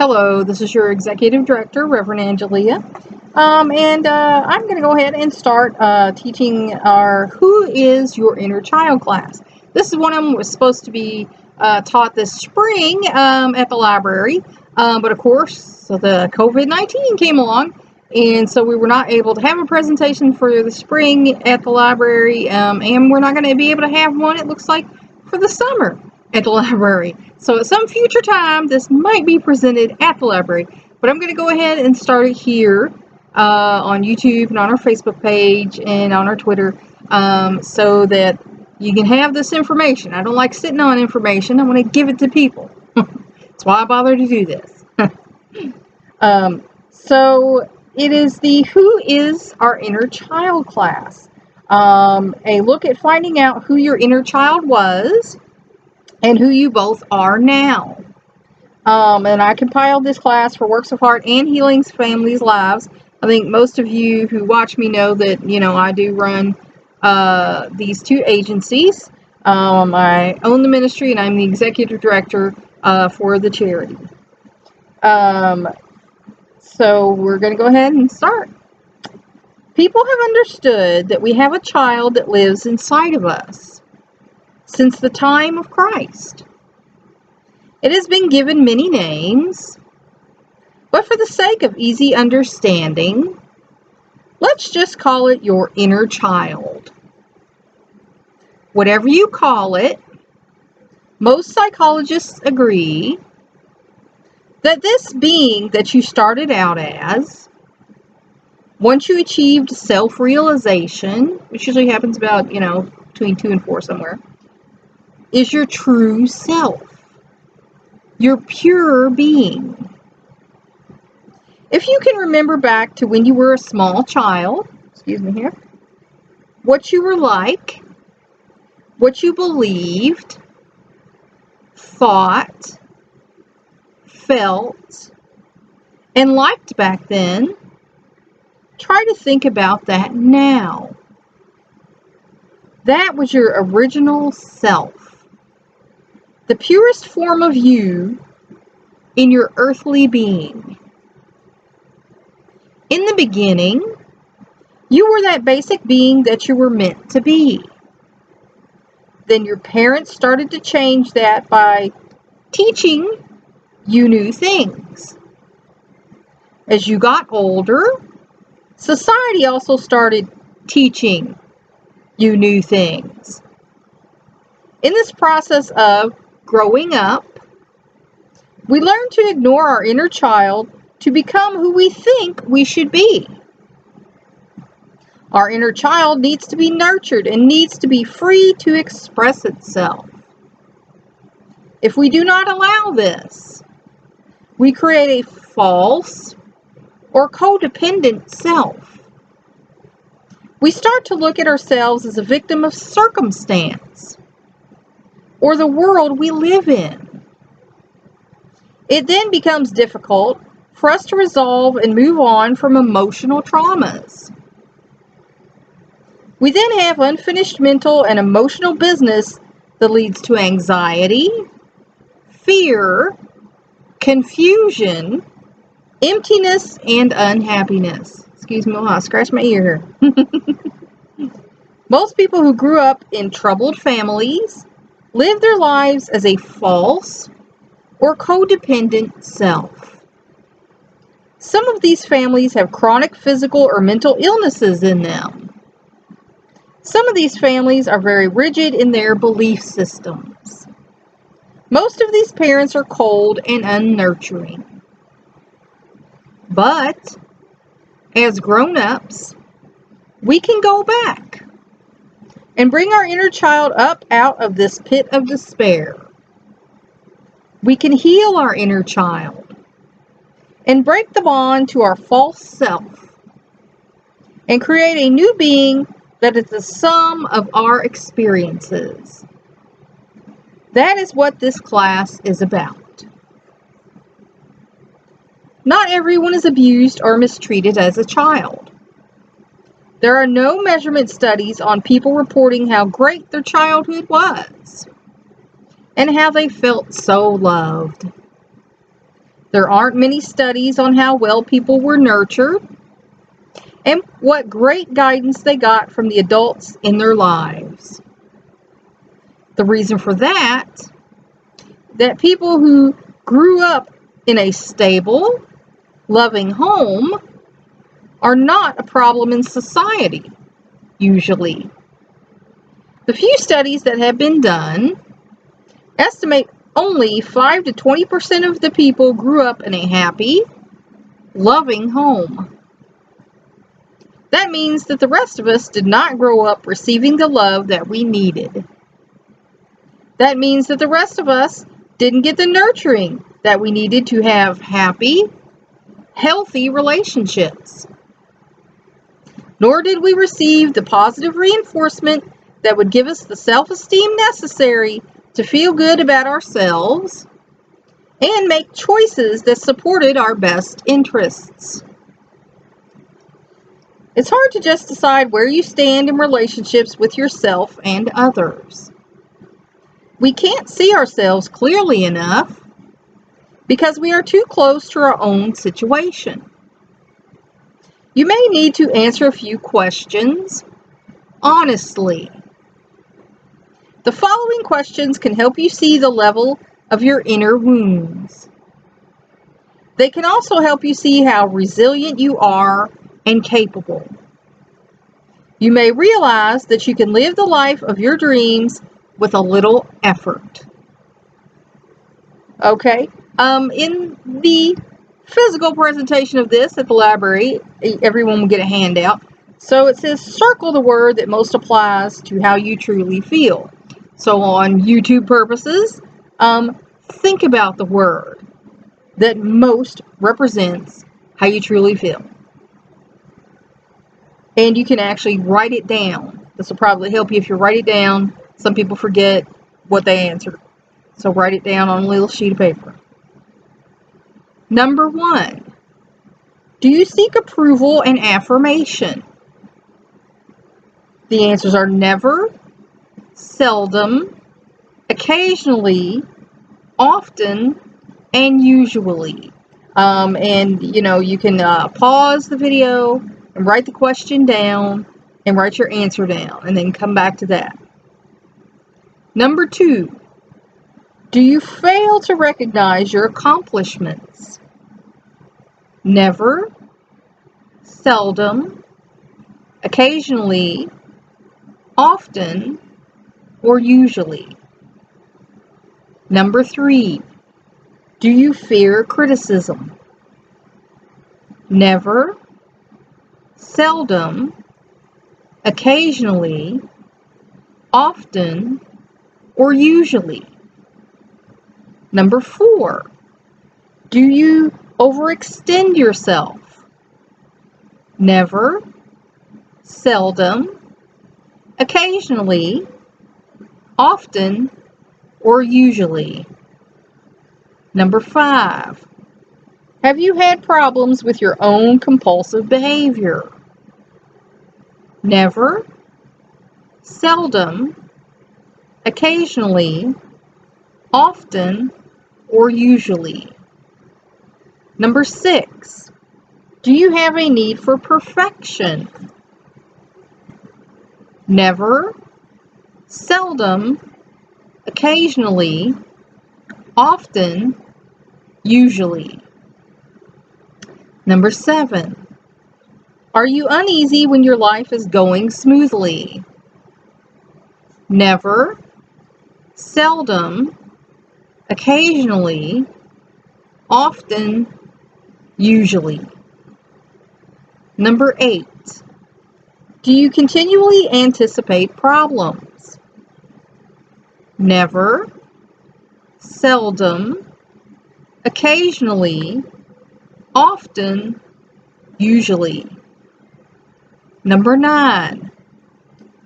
Hello, this is your Executive Director, Reverend Angelia. I'm going to go ahead and start teaching our Who is Your Inner Child class. This is one of them was supposed to be taught this spring at the library, but of course, the COVID-19 came along, and so we were not able to have a presentation for the spring at the library, and we're not going to be able to have one, it looks like, for the summer at the library. So at some future time, this might be presented at the library. But I'm going to go ahead and start it here on YouTube and on our Facebook page and on our Twitter so that you can have this information. I don't like sitting on information. I want to give it to people. That's why I bother to do this. So it is the Who is Our Inner Child class. A look at finding out who your inner child was and who you both are now. And I compiled this class for Works of Heart and Healing Families Lives. I think most of you who watch me know that, I do run these two agencies. I own the ministry and I'm the executive director for the charity. So we're going to go ahead and start. People have understood that we have a child that lives inside of us since the time of Christ. It has been given many names, but for the sake of easy understanding, let's just call it your inner child. Whatever you call it, most psychologists agree that this being that you started out as, once you achieved self-realization, which usually happens about, between 2 and 4 somewhere, is your true self, your pure being. If you can remember back to when you were a small child, what you were like, what you believed, thought, felt, and liked back then, try to think about that now. That was your original self, the purest form of you in your earthly being. In the beginning, you were that basic being that you were meant to be. Then your parents started to change that by teaching you new things. As you got older, society also started teaching you new things. In this process of growing up, we learn to ignore our inner child to become who we think we should be. Our inner child needs to be nurtured and needs to be free to express itself. If we do not allow this, we create a false or codependent self. We start to look at ourselves as a victim of circumstance or the world we live in. It then becomes difficult for us to resolve and move on from emotional traumas. We then have unfinished mental and emotional business that leads to anxiety, fear, confusion, emptiness, and unhappiness. Excuse me while I scratch my ear here. Most people who grew up in troubled families live their lives as a false or codependent self. Some of these families have chronic physical or mental illnesses in them. Some of these families are very rigid in their belief systems. Most of these parents are cold and unnurturing. But as grown-ups, we can go back and bring our inner child up out of this pit of despair. We can heal our inner child and break the bond to our false self and create a new being that is the sum of our experiences. That is what this class is about. Not everyone is abused or mistreated as a child. There are no measurement studies on people reporting how great their childhood was and how they felt so loved. There aren't many studies on how well people were nurtured and what great guidance they got from the adults in their lives. The reason for that people who grew up in a stable, loving home are not a problem in society, usually. The few studies that have been done estimate only 5 to 20% of the people grew up in a happy, loving home. That means that the rest of us did not grow up receiving the love that we needed. That means that the rest of us didn't get the nurturing that we needed to have happy, healthy relationships. Nor did we receive the positive reinforcement that would give us the self-esteem necessary to feel good about ourselves and make choices that supported our best interests. It's hard to just decide where you stand in relationships with yourself and others. We can't see ourselves clearly enough because we are too close to our own situation. You may need to answer a few questions honestly. The following questions can help you see the level of your inner wounds. They can also help you see how resilient you are and capable. You may realize that you can live the life of your dreams with a little effort. Okay, in the physical presentation of this at the library, everyone will get a handout. So it says circle the word that most applies to how you truly feel. So on YouTube purposes, think about the word that most represents how you truly feel. And you can actually write it down. This will probably help you if you write it down. Some people forget what they answered. So write it down on a little sheet of paper. Number 1, do you seek approval and affirmation? The answers are never, seldom, occasionally, often, and usually. You can pause the video and write the question down and write your answer down and then come back to that. Number 2, do you fail to recognize your accomplishments? Never, seldom, occasionally, often, or usually. Number 3, do you fear criticism? Never, seldom, occasionally, often, or usually. Number 4, do you overextend yourself? Never, seldom, occasionally, often, or usually. Number 5, have you had problems with your own compulsive behavior? Never, seldom, occasionally, often, or usually. Number 6, do you have a need for perfection? Never, seldom, occasionally, often, usually. Number 7, are you uneasy when your life is going smoothly? Never, seldom, occasionally, often, usually. Number 8, do you continually anticipate problems? Never, seldom, occasionally, often, usually. Number 9,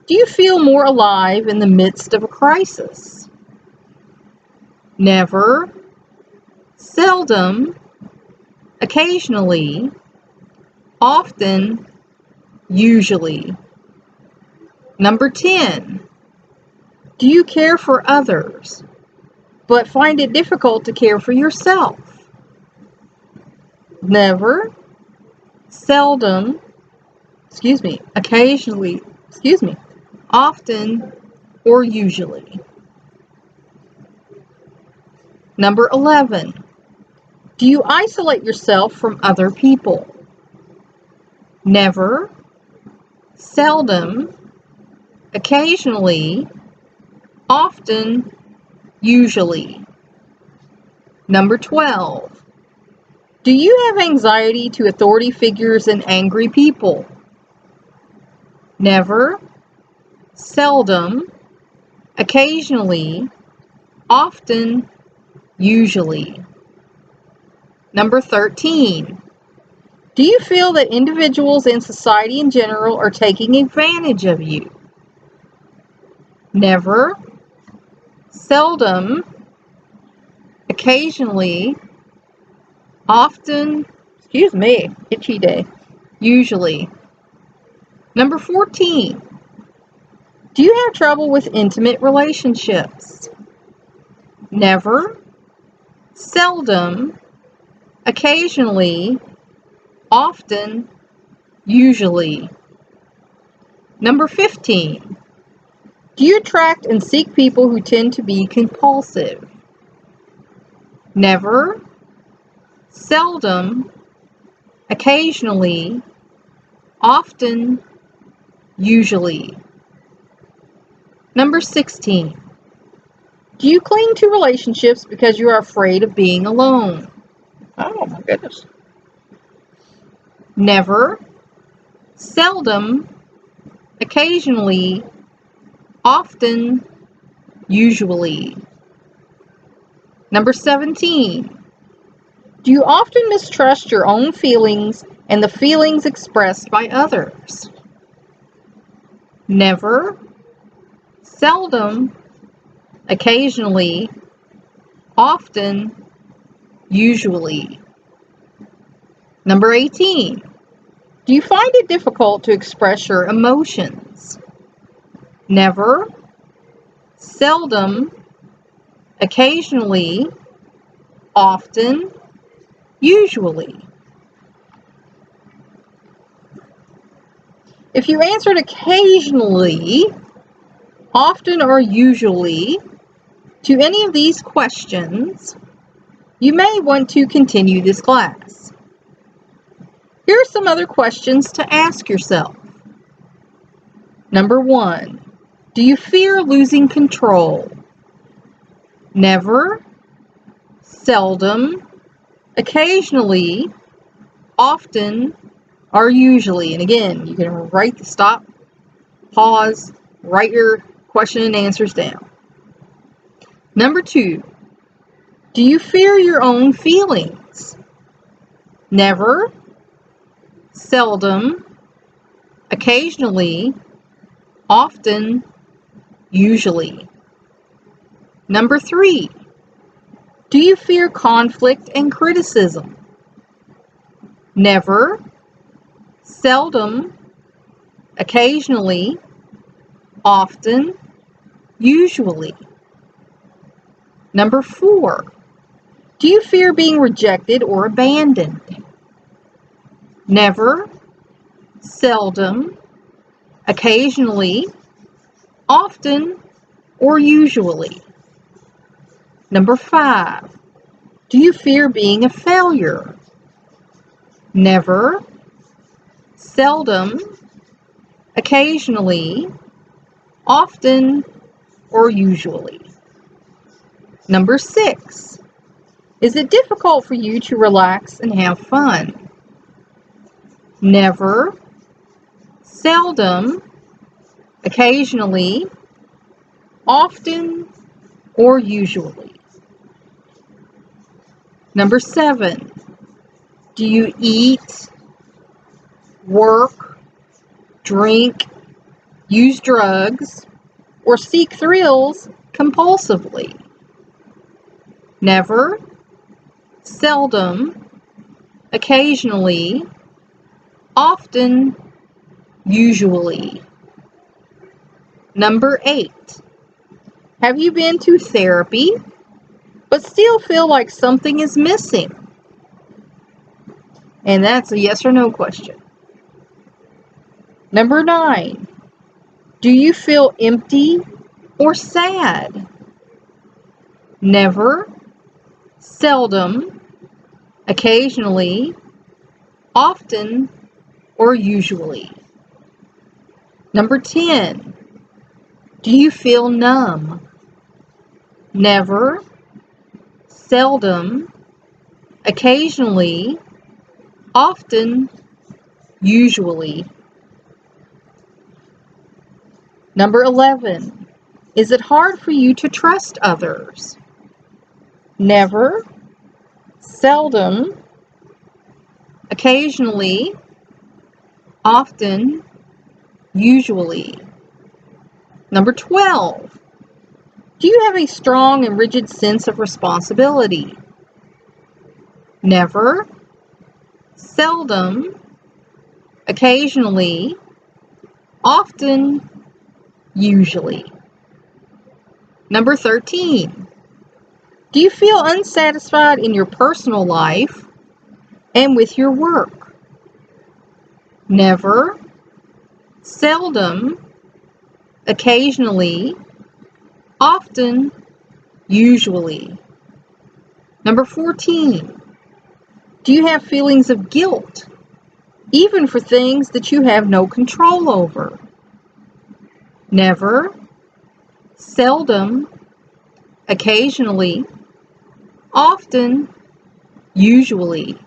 do you feel more alive in the midst of a crisis? Never, seldom, occasionally, often, usually. Number 10, do you care for others, but find it difficult to care for yourself? never, seldom, occasionally, often, or usually. Number 11. Do you isolate yourself from other people? Never, seldom, occasionally, often, usually. Number 12. Do you have anxiety to authority figures and angry people? Never, seldom, occasionally, often, usually. Number 13. Do you feel that individuals and society in general are taking advantage of you? Never, seldom, occasionally, often, itchy day, usually. Number 14. Do you have trouble with intimate relationships? Never, seldom, occasionally, often, usually. Number 15. Do you attract and seek people who tend to be compulsive? Never, seldom, occasionally, often, usually. Number 16. Do you cling to relationships because you are afraid of being alone? Oh my goodness. Never, seldom, occasionally, often, usually. Number 17. Do you often mistrust your own feelings and the feelings expressed by others? Never, seldom, occasionally, often, usually. Number 18. Do you find it difficult to express your emotions? Never, seldom, occasionally, often, usually. If you answered occasionally, often, or usually to any of these questions, you may want to continue this class. Here are some other questions to ask yourself. Number 1. Do you fear losing control? Never, seldom, occasionally, often, or usually. And again, you can stop, pause, write your question and answers down. Number 2. Do you fear your own feelings? Never, seldom, occasionally, often, usually. Number 3. Do you fear conflict and criticism? Never, seldom, occasionally, often, usually. Number 4. Do you fear being rejected or abandoned? Never, seldom, occasionally, often, or usually. Number 5. Do you fear being a failure? Never, seldom, occasionally, often, or usually. Number 6. Is it difficult for you to relax and have fun? Never, seldom, occasionally, often, or usually. Number 7. Do you eat, work, drink, use drugs, or seek thrills compulsively? Never, seldom, occasionally, often, usually. Number 8. Have you been to therapy, but still feel like something is missing? And that's a yes or no question. Number 9. Do you feel empty or sad? Never, seldom, occasionally, often, or usually. Number 10. Do you feel numb? Never, seldom, occasionally, often, usually. Number 11. Is it hard for you to trust others? Never, seldom, occasionally, often, usually. Number 12. Do you have a strong and rigid sense of responsibility? Never, seldom, occasionally, often, usually. Number 13. Do you feel unsatisfied in your personal life and with your work? Never, seldom, occasionally, often, usually. Number 14. Do you have feelings of guilt, even for things that you have no control over? Never, seldom, occasionally, often, usually.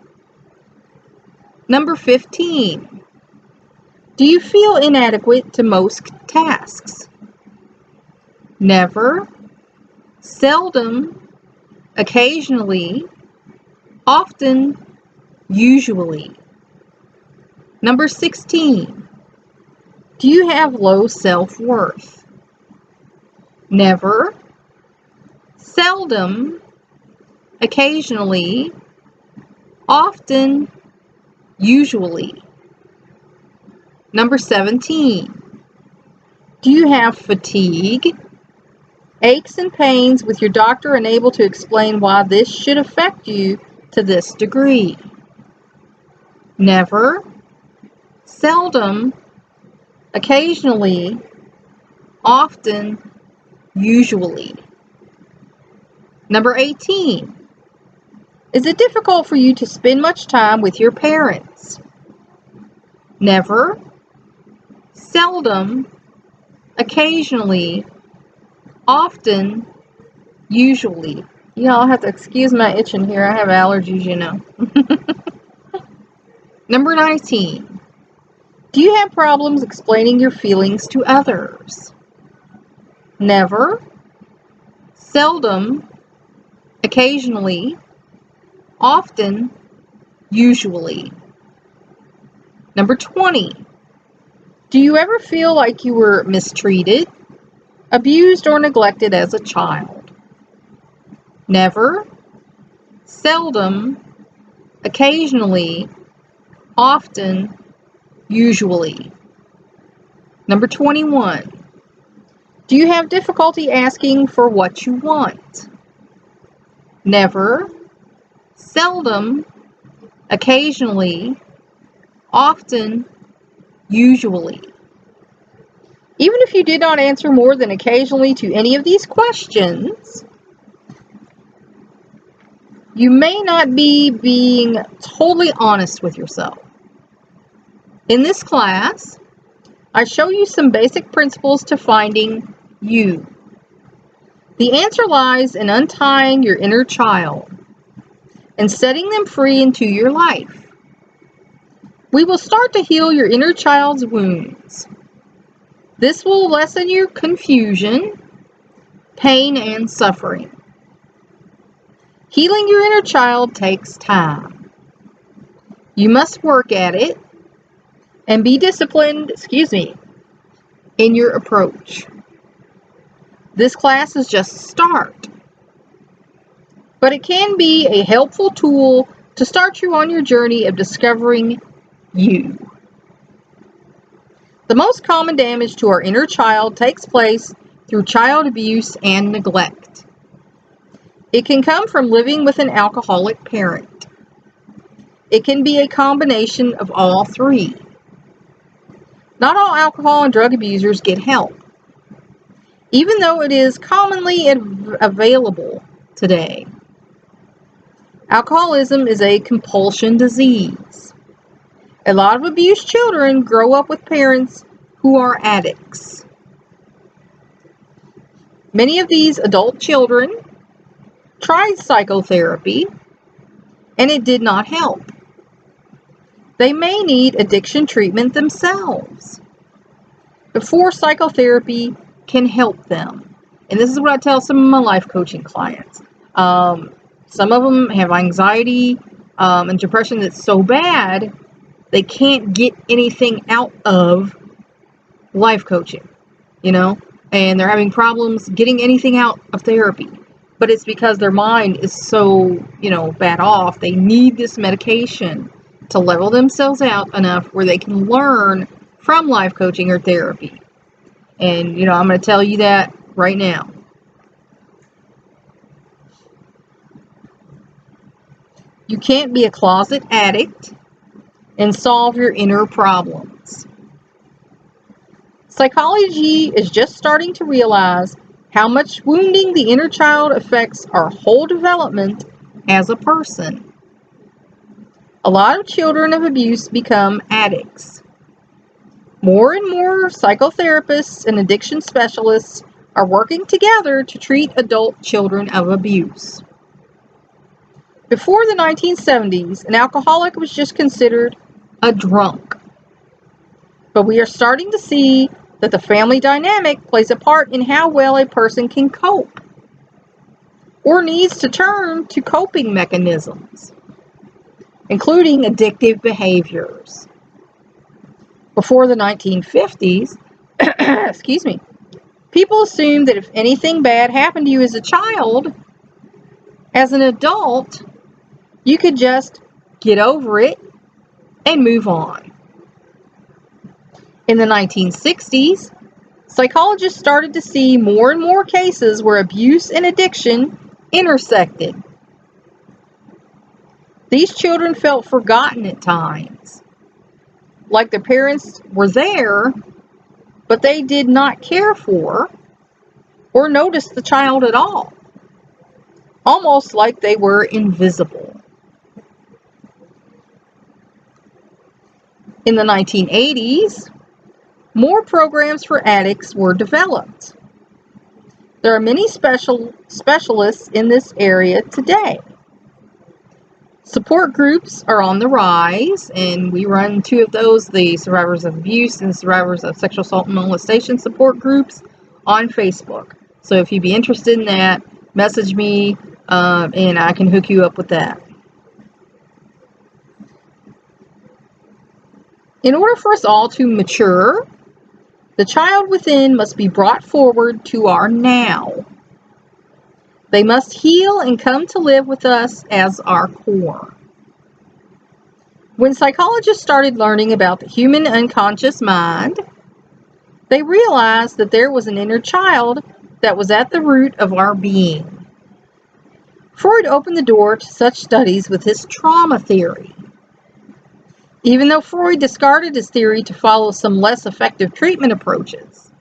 Number 15. Do you feel inadequate to most tasks? Never, seldom, occasionally, often, usually. Number 16. Do you have low self-worth? Never, seldom, occasionally, often, usually. Number 17. Do you have fatigue, aches and pains with your doctor unable to explain why this should affect you to this degree? Never, seldom, occasionally, often, usually. Number 18. Is it difficult for you to spend much time with your parents? Never, seldom, occasionally, often, usually. Y'all have to excuse my itching here. I have allergies, you know. Number 19. Do you have problems explaining your feelings to others? Never, seldom, occasionally, often, usually. Number 20. Do you ever feel like you were mistreated, abused, or neglected as a child? Never, seldom, occasionally, often, usually. Number 21. Do you have difficulty asking for what you want? Never, seldom, occasionally, often, usually. Even if you did not answer more than occasionally to any of these questions, you may not be being totally honest with yourself. In this class, I show you some basic principles to finding you. The answer lies in untying your inner child and setting them free into your life. We will start to heal your inner child's wounds. This will lessen your confusion, pain, and suffering. Healing your inner child takes time. You must work at it and be disciplined, in your approach. This class is just a start, but it can be a helpful tool to start you on your journey of discovering you. The most common damage to our inner child takes place through child abuse and neglect. It can come from living with an alcoholic parent. It can be a combination of all three. Not all alcohol and drug abusers get help, even though it is commonly available today. Alcoholism is a compulsion disease. A lot of abused children grow up with parents who are addicts. Many of these adult children tried psychotherapy, and it did not help. They may need addiction treatment themselves before psychotherapy can help them. And this is what I tell some of my life coaching clients. Some of them have anxiety and depression that's so bad they can't get anything out of life coaching, and they're having problems getting anything out of therapy. But it's because their mind is so, bad off. They need this medication to level themselves out enough where they can learn from life coaching or therapy. And, I'm going to tell you that right now. You can't be a closet addict and solve your inner problems. Psychology is just starting to realize how much wounding the inner child affects our whole development as a person. A lot of children of abuse become addicts. More and more psychotherapists and addiction specialists are working together to treat adult children of abuse. Before the 1970s, an alcoholic was just considered a drunk. But we are starting to see that the family dynamic plays a part in how well a person can cope or needs to turn to coping mechanisms, including addictive behaviors. Before the 1950s, people assumed that if anything bad happened to you as a child, as an adult, you could just get over it and move on. In the 1960s, psychologists started to see more and more cases where abuse and addiction intersected. These children felt forgotten at times, like their parents were there, but they did not care for or notice the child at all, almost like they were invisible. In the 1980s, more programs for addicts were developed. There are many specialists in this area today. Support groups are on the rise, and we run two of those, the Survivors of Abuse and Survivors of Sexual Assault and Molestation support groups on Facebook. So if you'd be interested in that, message me and I can hook you up with that. In order for us all to mature, the child within must be brought forward to our now. They must heal and come to live with us as our core. When psychologists started learning about the human unconscious mind, they realized that there was an inner child that was at the root of our being. Freud opened the door to such studies with his trauma theory. Even though Freud discarded his theory to follow some less effective treatment approaches,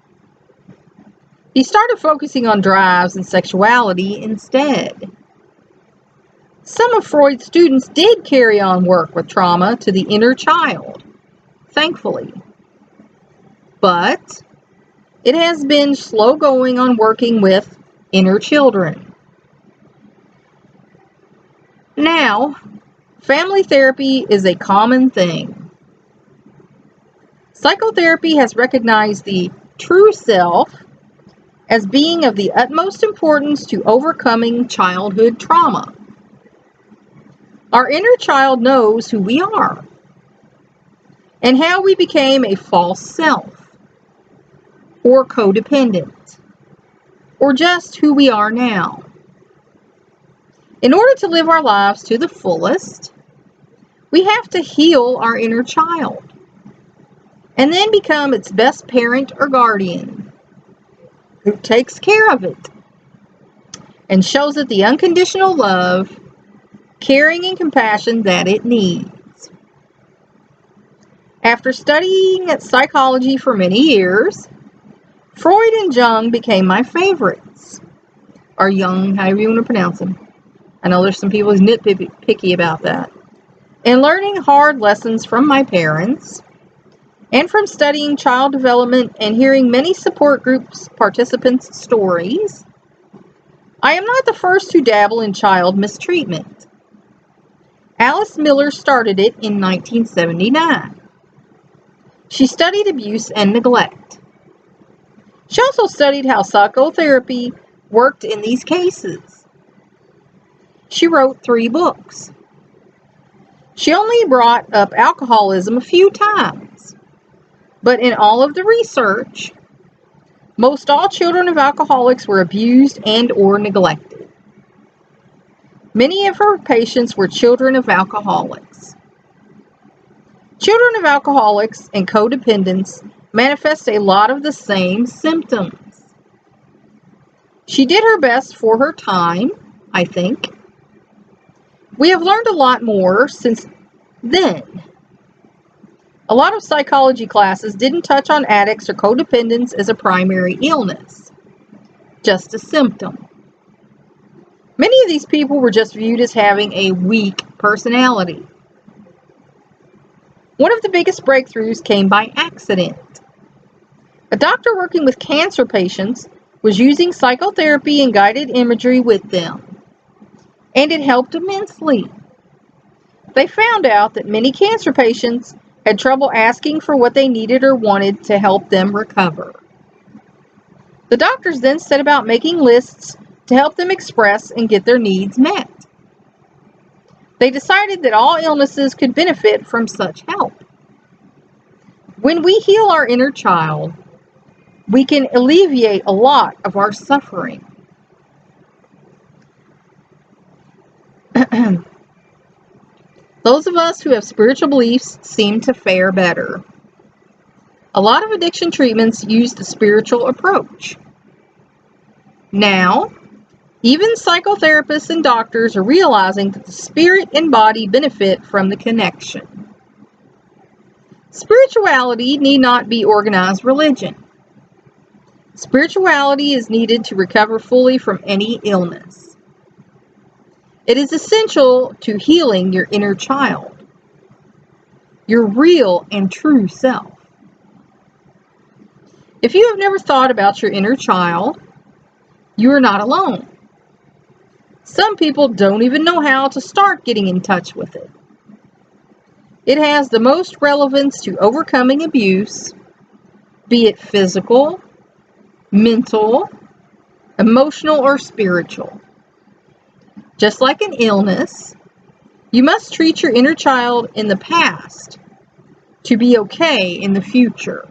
he started focusing on drives and sexuality instead. Some of Freud's students did carry on work with trauma to the inner child, thankfully. But it has been slow going on working with inner children. Now, family therapy is a common thing. Psychotherapy has recognized the true self as being of the utmost importance to overcoming childhood trauma. Our inner child knows who we are and how we became a false self, or codependent, or just who we are now. In order to live our lives to the fullest, we have to heal our inner child and then become its best parent or guardian who takes care of it and shows it the unconditional love, caring, and compassion that it needs. After studying psychology for many years, Freud and Jung became my favorites. Or Jung, however you want to pronounce them. I know there's some people who's nitpicky about that. And learning hard lessons from my parents, and from studying child development and hearing many support groups participants' stories, I am not the first to dabble in child mistreatment. Alice Miller started it in 1979. She studied abuse and neglect. She also studied how psychotherapy worked in these cases. She wrote 3 books. She only brought up alcoholism a few times, but in all of the research, most all children of alcoholics were abused and or neglected. Many of her patients were children of alcoholics. Children of alcoholics and codependents manifest a lot of the same symptoms. She did her best for her time, I think. We have learned a lot more since then. A lot of psychology classes didn't touch on addicts or codependents as a primary illness, just a symptom. Many of these people were just viewed as having a weak personality. One of the biggest breakthroughs came by accident. A doctor working with cancer patients was using psychotherapy and guided imagery with them, and it helped immensely. They found out that many cancer patients had trouble asking for what they needed or wanted to help them recover. The doctors then set about making lists to help them express and get their needs met. They decided that all illnesses could benefit from such help. When we heal our inner child, we can alleviate a lot of our suffering. Those of us who have spiritual beliefs seem to fare better. A lot of addiction treatments use the spiritual approach. Now, even psychotherapists and doctors are realizing that the spirit and body benefit from the connection. Spirituality need not be organized religion. Spirituality is needed to recover fully from any illness. It is essential to healing your inner child, your real and true self. If you have never thought about your inner child, you are not alone. Some people don't even know how to start getting in touch with it. It has the most relevance to overcoming abuse, be it physical, mental, emotional, or spiritual. Just like an illness, you must treat your inner child in the past to be okay in the future.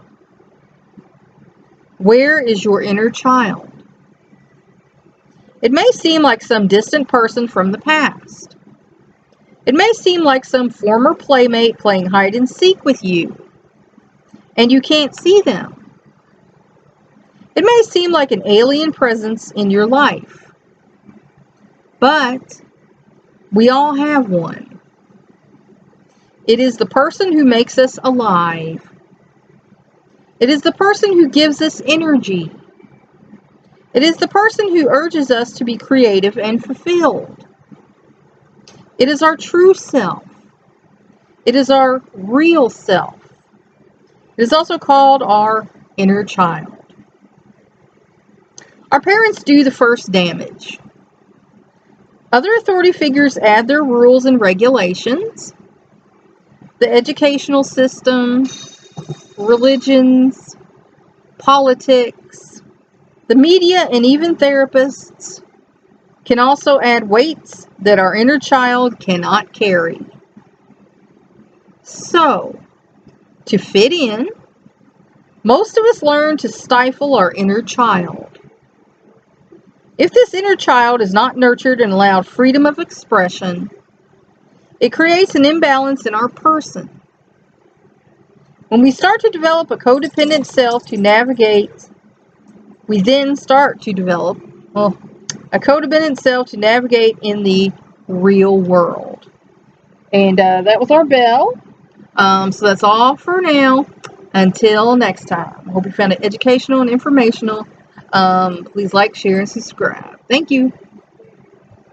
Where is your inner child? It may seem like some distant person from the past. It may seem like some former playmate playing hide and seek with you, and you can't see them. It may seem like an alien presence in your life, but we all have one. It is the person who makes us alive. It is the person who gives us energy. It is the person who urges us to be creative and fulfilled. It is our true self. It is our real self. It is also called our inner child. Our parents do the first damage. Other authority figures add their rules and regulations. The educational system, religions, politics, the media, and even therapists can also add weights that our inner child cannot carry. So, to fit in, most of us learn to stifle our inner child. If this inner child is not nurtured and allowed freedom of expression, it creates an imbalance in our person. When we start to develop a codependent self to navigate, we then start to develop, a codependent self to navigate in the real world. And that was our bell. So that's all for now. Until next time. I hope you found it educational and informational. Please like, share, and subscribe. Thank you.